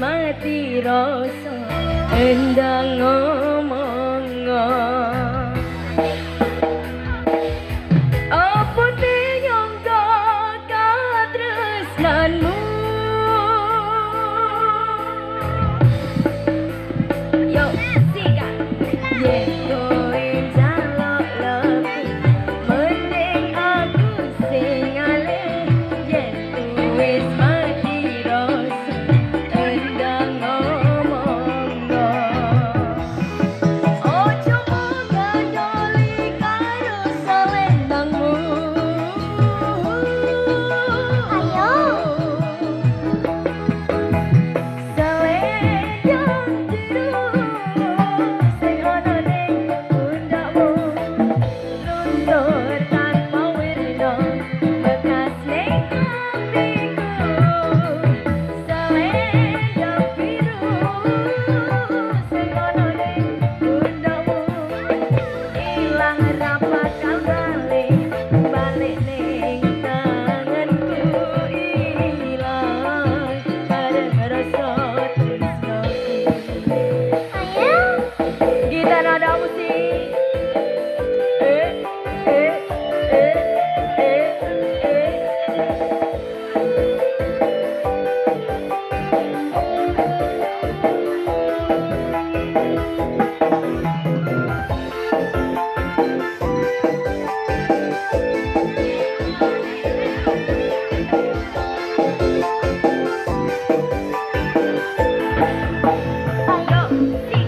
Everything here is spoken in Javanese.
mati rasa endang ngomong apa tenyong katresnanmu yo sika yen kowe jaluk lebih mending aku sing alih yen wis mati rasa endang ngomong ojo ngandoli karo selendangmu ayo selendang biru sing ana ning pundakmu luntur tanpa wirna bekas ning atiku selendang biru sing ana ning pundakmu ilang ra bakal balik ning tanganku ilang bareng rasa tresnaku ayo gitar nada musik eh eh eh eh ayo